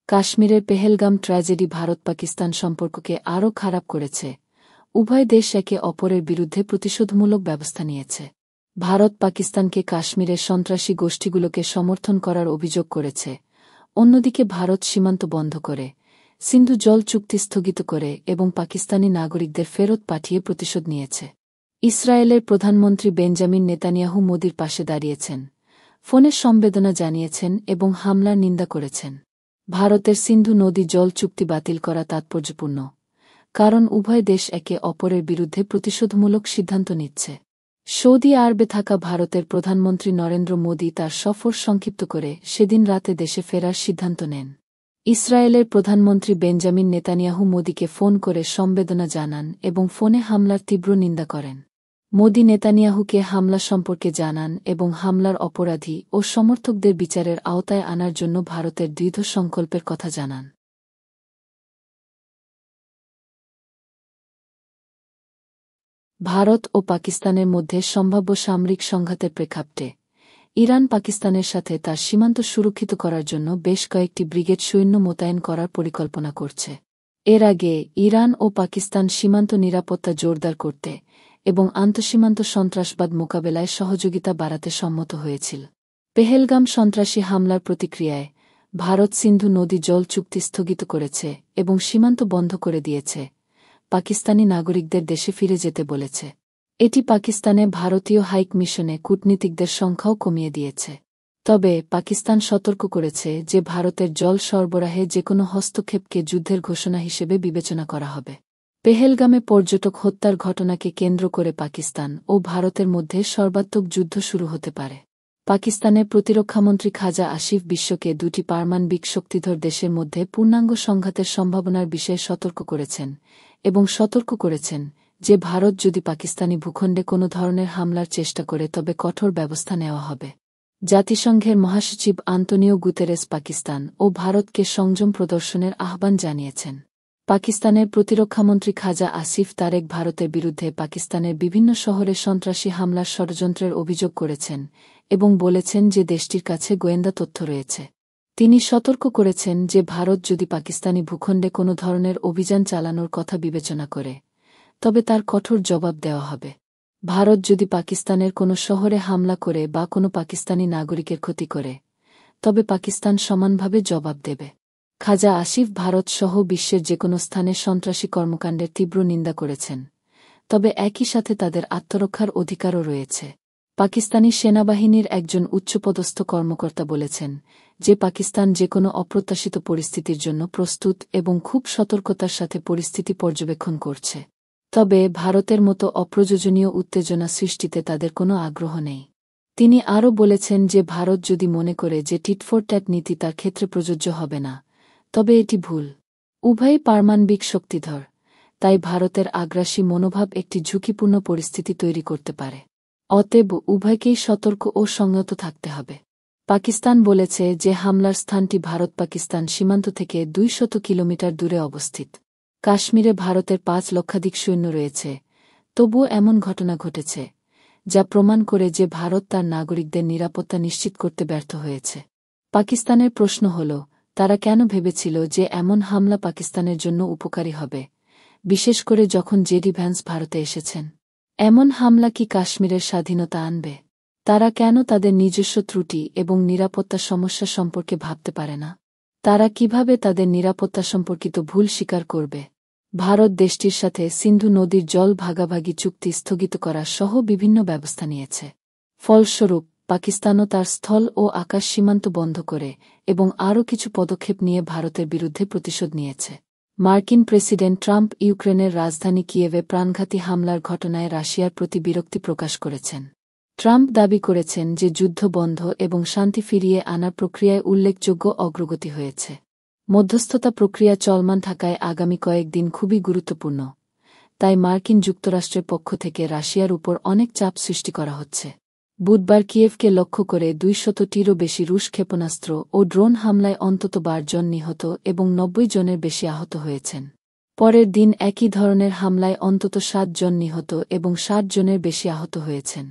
কাশ্মীরের পেহেলগাম ট্র্যাজেডি ভারত পাকিস্তান সম্পর্ককে আরও খারাপ করেছে। উভয় দেশ একে অপরের বিরুদ্ধে প্রতিশোধমূলক ব্যবস্থা নিয়েছে। ভারত পাকিস্তানকে কাশ্মীরের সন্ত্রাসী গোষ্ঠীগুলোকে সমর্থন করার অভিযোগ করেছে। অন্যদিকে ভারত সীমান্ত বন্ধ করে, সিন্ধু জল চুক্তি স্থগিত করে এবং পাকিস্তানি নাগরিকদের ফেরত পাঠিয়ে প্রতিশোধ নিয়েছে। ইসরায়েলের প্রধানমন্ত্রী বেঞ্জামিন নেতানিয়াহু মোদির পাশে দাঁড়িয়েছেন, ফোনে সমবেদনা জানিয়েছেন এবং হামলার নিন্দা করেছেন। ভারতের সিন্ধু নদী জল চুক্তি বাতিল করা তাৎপর্যপূর্ণ, কারণ উভয় দেশ একে অপরের বিরুদ্ধে প্রতিশোধমূলক সিদ্ধান্ত নিচ্ছে। সৌদি আরবে থাকা ভারতের প্রধানমন্ত্রী নরেন্দ্র মোদি তার সফর সংক্ষিপ্ত করে সেদিন রাতে দেশে ফেরার সিদ্ধান্ত নেন। ইসরায়েলের প্রধানমন্ত্রী বেঞ্জামিন নেতানিয়াহু মোদিকে ফোন করে সমবেদনা জানান এবং ফোনে হামলার তীব্র নিন্দা করেন। মোদি নেতানিয়াহুকে হামলা সম্পর্কে জানান এবং হামলার অপরাধী ও সমর্থকদের বিচারের আওতায় আনার জন্য ভারতের দৃঢ় সংকল্পের কথা জানান। ভারত ও পাকিস্তানের মধ্যে সম্ভাব্য সামরিক সংঘাতের প্রেক্ষাপটে ইরান পাকিস্তানের সাথে তার সীমান্ত সুরক্ষিত করার জন্য বেশ কয়েকটি ব্রিগেড সৈন্য মোতায়েন করার পরিকল্পনা করছে। এর আগে ইরান ও পাকিস্তান সীমান্ত নিরাপত্তা জোরদার করতে এবং আন্তঃসীমান্ত সন্ত্রাসবাদ মোকাবেলায় সহযোগিতা বাড়াতে সম্মত হয়েছিল। পেহেলগাম সন্ত্রাসী হামলার প্রতিক্রিয়ায় ভারত সিন্ধু নদী জল চুক্তি স্থগিত করেছে এবং সীমান্ত বন্ধ করে দিয়েছে। পাকিস্তানি নাগরিকদের দেশে ফিরে যেতে বলেছে। এটি পাকিস্তানে ভারতীয় হাইকমিশনে কূটনীতিকদের সংখ্যাও কমিয়ে দিয়েছে। তবে পাকিস্তান সতর্ক করেছে যে ভারতের জল সরবরাহে যেকোনো হস্তক্ষেপকে যুদ্ধের ঘোষণা হিসেবে বিবেচনা করা হবে। পেহেলগামে পর্যটক হত্যার ঘটনাকে কেন্দ্র করে পাকিস্তান ও ভারতের মধ্যে সর্বাত্মক যুদ্ধ শুরু হতে পারে। পাকিস্তানের প্রতিরক্ষামন্ত্রী খাজা আসিফ বিশ্বকে দুটি পারমাণবিক শক্তিধর দেশের মধ্যে পূর্ণাঙ্গ সংঘাতের সম্ভাবনার বিষয়ে সতর্ক করেছেন এবং সতর্ক করেছেন যে ভারত যদি পাকিস্তানি ভূখণ্ডে কোনো ধরনের হামলার চেষ্টা করে তবে কঠোর ব্যবস্থা নেওয়া হবে। জাতিসংঘের মহাসচিব আন্তোনিও গুতেরেস পাকিস্তান ও ভারতকে সংযম প্রদর্শনের আহ্বান জানিয়েছেন। পাকিস্তানের প্রতিরক্ষামন্ত্রী খাজা আসিফ তারেক ভারতের বিরুদ্ধে পাকিস্তানের বিভিন্ন শহরে সন্ত্রাসী হামলার ষড়যন্ত্রের অভিযোগ করেছেন এবং বলেছেন যে দেশটির কাছে গোয়েন্দা তথ্য রয়েছে। তিনি সতর্ক করেছেন যে ভারত যদি পাকিস্তানি ভূখণ্ডে কোনো ধরনের অভিযান চালানোর কথা বিবেচনা করে তবে তার কঠোর জবাব দেওয়া হবে। ভারত যদি পাকিস্তানের কোনো শহরে হামলা করে বা কোনো পাকিস্তানি নাগরিকের ক্ষতি করে তবে পাকিস্তান সমানভাবে জবাব দেবে। খাজা আসিফ ভারত সহ বিশ্বের যেকোনো স্থানে সন্ত্রাসী কর্মকাণ্ডের তীব্র নিন্দা করেছেন, তবে একই সাথে তাদের আত্মরক্ষার অধিকারও রয়েছে। পাকিস্তানি সেনাবাহিনীর একজন উচ্চপদস্থ কর্মকর্তা বলেছেন যে পাকিস্তান যেকোনো অপ্রত্যাশিত পরিস্থিতির জন্য প্রস্তুত এবং খুব সতর্কতার সাথে পরিস্থিতি পর্যবেক্ষণ করছে। তবে ভারতের মতো অপ্রয়োজনীয় উত্তেজনা সৃষ্টিতে তাদের কোনো আগ্রহ নেই। তিনি আরও বলেছেন যে ভারত যদি মনে করে যে টিট ফর ট্যাট নীতি তার ক্ষেত্রে প্রযোজ্য হবে না তবে এটি ভুল। উভয়ই পারমাণবিক শক্তিধর, তাই ভারতের আগ্রাসী মনোভাব একটি ঝুঁকিপূর্ণ পরিস্থিতি তৈরি করতে পারে। অতএব উভয়কেই সতর্ক ও সংযত থাকতে হবে। পাকিস্তান বলেছে যে হামলার স্থানটি ভারত পাকিস্তান সীমান্ত থেকে 200 কিলোমিটার দূরে অবস্থিত। কাশ্মীরে ভারতের 5 লক্ষাধিক সৈন্য রয়েছে, তবুও এমন ঘটনা ঘটেছে যা প্রমাণ করে যে ভারত তার নাগরিকদের নিরাপত্তা নিশ্চিত করতে ব্যর্থ হয়েছে। পাকিস্তানের প্রশ্ন হল, তারা কেন ভেবেছিল যে এমন হামলা পাকিস্তানের জন্য উপকারী হবে, বিশেষ করে যখন জেডি ভ্যান্স ভারতে এসেছেন? এমন হামলা কি কাশ্মীরের স্বাধীনতা আনবে? তারা কেন তাদের নিজস্ব ত্রুটি এবং নিরাপত্তা সমস্যা সম্পর্কে ভাবতে পারে না? তারা কিভাবে তাদের নিরাপত্তা সম্পর্কিত ভুল স্বীকার করবে? ভারত দেশটির সাথে সিন্ধু নদীর জল ভাগাভাগি চুক্তি স্থগিত করা সহ বিভিন্ন ব্যবস্থা নিয়েছে। ফলস্বরূপ পাকিস্তানও তার স্থল ও আকাশ সীমান্ত বন্ধ করে এবং আরও কিছু পদক্ষেপ নিয়ে ভারতের বিরুদ্ধে প্রতিশোধ নিয়েছে। মার্কিন প্রেসিডেন্ট ট্রাম্প ইউক্রেনের রাজধানী কিয়েভে প্রাণঘাতী হামলার ঘটনায় রাশিয়ার প্রতি বিরক্তি প্রকাশ করেছেন। ট্রাম্প দাবি করেছেন যে যুদ্ধ বন্ধ এবং শান্তি ফিরিয়ে আনার প্রক্রিয়ায় উল্লেখযোগ্য অগ্রগতি হয়েছে। মধ্যস্থতা প্রক্রিয়া চলমান থাকায় আগামী কয়েকদিন খুবই গুরুত্বপূর্ণ, তাই মার্কিন যুক্তরাষ্ট্রের পক্ষ থেকে রাশিয়ার উপর অনেক চাপ সৃষ্টি করা হচ্ছে। বুধবার কিয়েভকে লক্ষ্য করে 200টিরও বেশি রুশ ক্ষেপণাস্ত্র ও ড্রোন হামলায় অন্তত 12 জন নিহত এবং 90 জনের বেশি আহত হয়েছেন। পরের দিন একই ধরনের হামলায় অন্তত 7 জন নিহত এবং 60 জনের বেশি আহত হয়েছেন।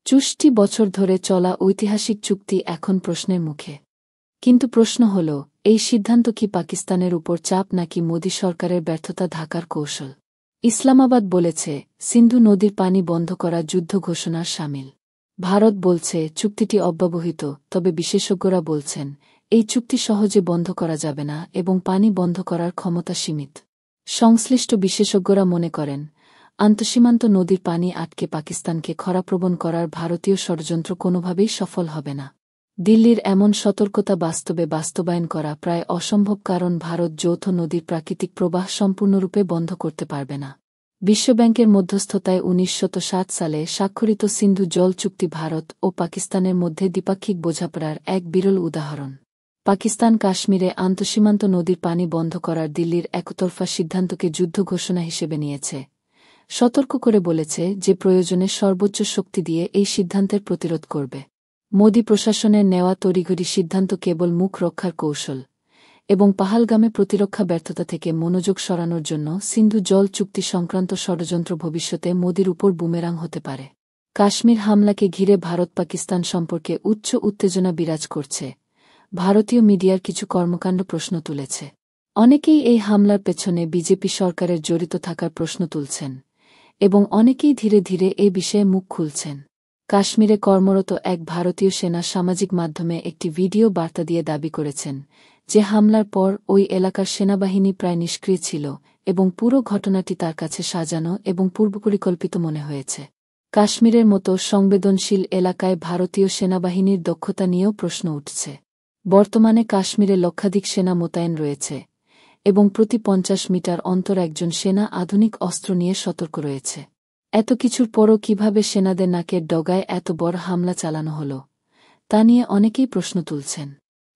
64 বছর ধরে চলা ঐতিহাসিক চুক্তি এখন প্রশ্নের মুখে। কিন্তু প্রশ্ন হল, এই সিদ্ধান্ত কি পাকিস্তানের উপর চাপ নাকি মোদী সরকারের ব্যর্থতা ঢাকার কৌশল? ইসলামাবাদ বলেছে, সিন্ধু নদীর পানি বন্ধ করা যুদ্ধ ঘোষণার শামিল। ভারত বলছে চুক্তিটি অব্যবহিত, তবে বিশেষজ্ঞরা বলছেন এই চুক্তি সহজে বন্ধ করা যাবে না এবং পানি বন্ধ করার ক্ষমতা সীমিত। সংশ্লিষ্ট বিশেষজ্ঞরা মনে করেন, আন্তঃসীমান্ত নদীর পানি আটকে পাকিস্তানকে খরাপ্রবণ করার ভারতীয় ষড়যন্ত্র কোনোভাবেই সফল হবে না। দিল্লির এমন সতর্কতা বাস্তবায়ন করা প্রায় অসম্ভব, কারণ ভারত যৌথ নদীর প্রাকৃতিক প্রবাহ সম্পূর্ণরূপে বন্ধ করতে পারবে না। বিশ্বব্যাংকের মধ্যস্থতায় 1960 সালে স্বাক্ষরিত সিন্ধু জল চুক্তি ভারত ও পাকিস্তানের মধ্যে দ্বিপাক্ষিক বোঝাপড়ার এক বিরল উদাহরণ। পাকিস্তান কাশ্মীরে আন্তঃসীমান্ত নদীর পানি বন্ধ করার দিল্লির একতরফা সিদ্ধান্তকে যুদ্ধ ঘোষণা হিসেবে নিয়েছে, সতর্ক করে বলেছে যে প্রয়োজনে সর্বোচ্চ শক্তি দিয়ে এই সিদ্ধান্তের প্রতিরোধ করবে। মোদী প্রশাসনের নেওয়া তড়িঘড়ি সিদ্ধান্ত কেবল মুখ রক্ষার কৌশল এবং পাহালগামে প্রতিরক্ষা ব্যর্থতা থেকে মনোযোগ সরানোর জন্য সিন্ধু জল চুক্তি সংক্রান্ত ষড়যন্ত্র ভবিষ্যতে মোদীর উপর বুমেরাং হতে পারে। কাশ্মীর হামলাকে ঘিরে ভারত পাকিস্তান সম্পর্কে উচ্চ উত্তেজনা বিরাজ করছে। ভারতীয় মিডিয়ার কিছু কর্মকাণ্ড প্রশ্ন তুলেছে। অনেকেই এই হামলার পেছনে বিজেপি সরকারের জড়িত থাকার প্রশ্ন তুলছেন এবং অনেকেই ধীরে ধীরে এ বিষয়ে মুখ খুলছেন। কাশ্মীরে কর্মরত এক ভারতীয় সেনা সামাজিক মাধ্যমে একটি ভিডিও বার্তা দিয়ে দাবি করেছেন যে হামলার পর ওই এলাকার সেনাবাহিনী প্রায় নিষ্ক্রিয় ছিল এবং পুরো ঘটনাটি তার কাছে সাজানো এবং পূর্বপরিকল্পিত মনে হয়েছে। কাশ্মীরের মতো সংবেদনশীল এলাকায় ভারতীয় সেনাবাহিনীর দক্ষতা নিয়েও প্রশ্ন উঠছে। বর্তমানে কাশ্মীরে লক্ষাধিক সেনা মোতায়েন রয়েছে এবং প্রতি 50 মিটার অন্তর একজন সেনা আধুনিক অস্ত্র নিয়ে সতর্ক রয়েছে। এত কিছুর পরও কিভাবে সেনাদের নাকের ডগায় এত বড় হামলা চালানো হল, তা নিয়ে অনেকেই প্রশ্ন তুলছেন।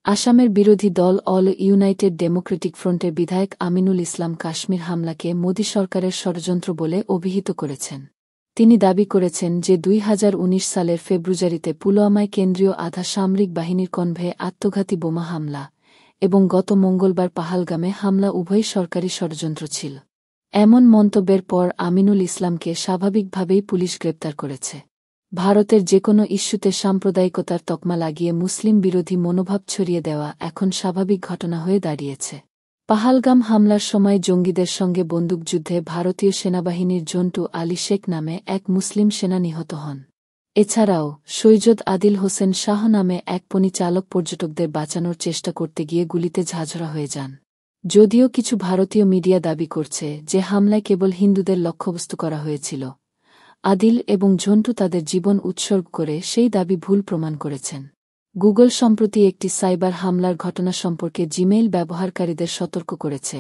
আসামের বিরোধী দল অল ইউনাইটেড ডেমোক্রেটিক ফ্রন্টের বিধায়ক আমিনুল ইসলাম কাশ্মীর হামলাকে মোদী সরকারের ষড়যন্ত্র বলে অভিহিত করেছেন। তিনি দাবি করেছেন যে 2019 সালের ফেব্রুয়ারিতে পুলওয়ামায় কেন্দ্রীয় আধা সামরিক বাহিনীর কনভয়ে আত্মঘাতী বোমা হামলা এবং গত মঙ্গলবার পাহালগামে হামলা উভয়ই সরকারি ষড়যন্ত্র ছিল। এমন মন্তব্যের পর আমিনুল ইসলামকে স্বাভাবিকভাবেই পুলিশ গ্রেপ্তার করেছে। ভারতের যেকোনো ইস্যুতে সাম্প্রদায়িকতার তকমা লাগিয়ে মুসলিম বিরোধী মনোভাব ছড়িয়ে দেওয়া এখন স্বাভাবিক ঘটনা হয়ে দাঁড়িয়েছে। পাহালগাম হামলার সময় জঙ্গিদের সঙ্গে বন্দুকযুদ্ধে ভারতীয় সেনাবাহিনীর জন্টু আলী শেখ নামে এক মুসলিম সেনা নিহত হন। এছাড়াও সৈয়দ আদিল হোসেন শাহ নামে এক পণি চালক পর্যটকদের বাঁচানোর চেষ্টা করতে গিয়ে গুলিতে ঝাঁঝরা হয়ে যান। যদিও কিছু ভারতীয় মিডিয়া দাবি করছে যে হামলায় কেবল হিন্দুদের লক্ষ্যবস্তু করা হয়েছিল, আদিল এবং ঝন্টু তাদের জীবন উৎসর্গ করে সেই দাবি ভুল প্রমাণ করেছেন। গুগল সম্প্রতি একটি সাইবার হামলার ঘটনা সম্পর্কে জিমেইল ব্যবহারকারীদের সতর্ক করেছে,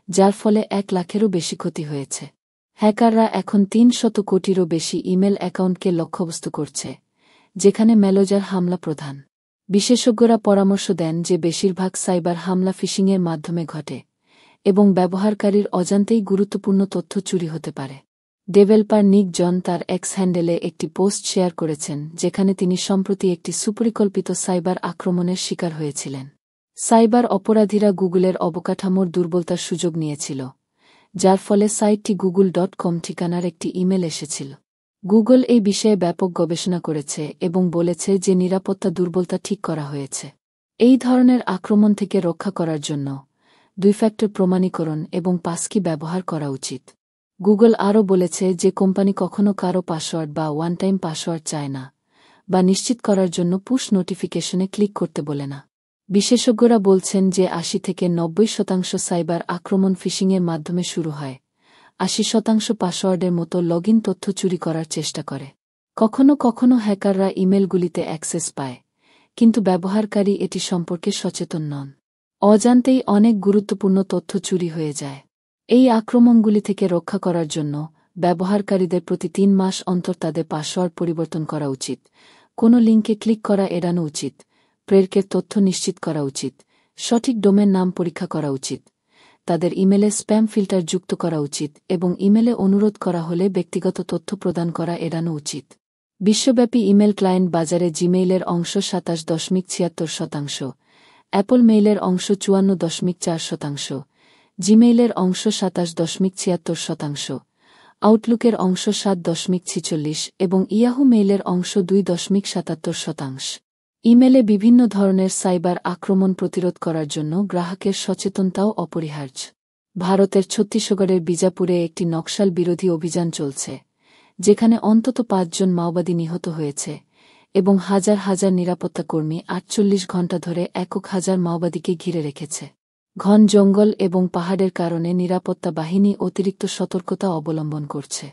যার ফলে 1 লাখেরও বেশি ক্ষতি হয়েছে। হ্যাকাররা এখন 300 কোটিরও বেশি ইমেল অ্যাকাউন্টকে লক্ষ্যবস্তু করছে, যেখানে ম্যালওয়্যার হামলা প্রধান। বিশেষজ্ঞরা পরামর্শ দেন যে বেশিরভাগ সাইবার হামলা ফিশিংয়ের মাধ্যমে ঘটে এবং ব্যবহারকারীর অজান্তেই গুরুত্বপূর্ণ তথ্য চুরি হতে পারে। ডেভেলপার নিক জন তার এক্স হ্যান্ডেলে একটি পোস্ট শেয়ার করেছেন যেখানে তিনি সম্প্রতি একটি সুপরিকল্পিত সাইবার আক্রমণের শিকার হয়েছিলেন। সাইবার অপরাধীরা গুগলের অবকাঠামোর দুর্বলতার সুযোগ নিয়েছিল, যার ফলে সাইটটি google.com ঠিকানার একটি ইমেল এসেছিল। গুগল এই বিষয়ে ব্যাপক গবেষণা করেছে এবং বলেছে যে নিরাপত্তা দুর্বলতা ঠিক করা হয়েছে। এই ধরনের আক্রমণ থেকে রক্ষা করার জন্য 2 ফ্যাক্টর প্রমাণীকরণ এবং পাসকি ব্যবহার করা উচিত। গুগল আরও বলেছে যে কোম্পানি কখনও কারও পাসওয়ার্ড বা ওয়ান টাইম পাসওয়ার্ড চায় না বা নিশ্চিত করার জন্য পুশ নোটিফিকেশনে ক্লিক করতে বলে না। বিশেষজ্ঞরা বলছেন যে 80 থেকে 90% সাইবার আক্রমণ ফিশিংয়ের মাধ্যমে শুরু হয়। 80% পাসওয়ার্ডের মতো লগইন তথ্য চুরি করার চেষ্টা করে। কখনো কখনো হ্যাকাররা ইমেলগুলিতে অ্যাক্সেস পায়, কিন্তু ব্যবহারকারী এটি সম্পর্কে সচেতন নন। অজান্তেই অনেক গুরুত্বপূর্ণ তথ্য চুরি হয়ে যায়। এই আক্রমণগুলি থেকে রক্ষা করার জন্য ব্যবহারকারীদের প্রতি 3 মাস অন্তর তাদের পাসওয়ার্ড পরিবর্তন করা উচিত, কোনো লিঙ্কে ক্লিক করা এড়ানো উচিত, প্রেরকের তথ্য নিশ্চিত করা উচিত, সঠিক ডোমেন নাম পরীক্ষা করা উচিত, তাদের ইমেলে স্প্যাম ফিল্টার যুক্ত করা উচিত এবং ইমেলে অনুরোধ করা হলে ব্যক্তিগত তথ্য প্রদান করা এড়ানো উচিত। বিশ্বব্যাপী ইমেল ক্লায়েন্ট বাজারে জিমেইলের অংশ 27.76%, অ্যাপল মেইলের অংশ 54.4%, জিমেইলের অংশ 27.76%, আউটলুকের অংশ 7.46% এবং ইয়াহু মেইলের অংশ 2.77%। ইমেলে বিভিন্ন ধরনের সাইবার আক্রমণ প্রতিরোধ করার জন্য গ্রাহকের সচেতনতাও অপরিহার্য। ভারতের ছত্তিশগড়ের বিজাপুরে একটি নকশাল বিরোধী অভিযান চলছে, যেখানে অন্তত ৫ জন মাওবাদী নিহত হয়েছে এবং হাজার হাজার নিরাপত্তাকর্মী ৪৮ ঘণ্টা ধরে একক হাজার মাওবাদীকে ঘিরে রেখেছে। ঘন জঙ্গল এবং পাহাড়ের কারণে নিরাপত্তা বাহিনী অতিরিক্ত সতর্কতা অবলম্বন করছে।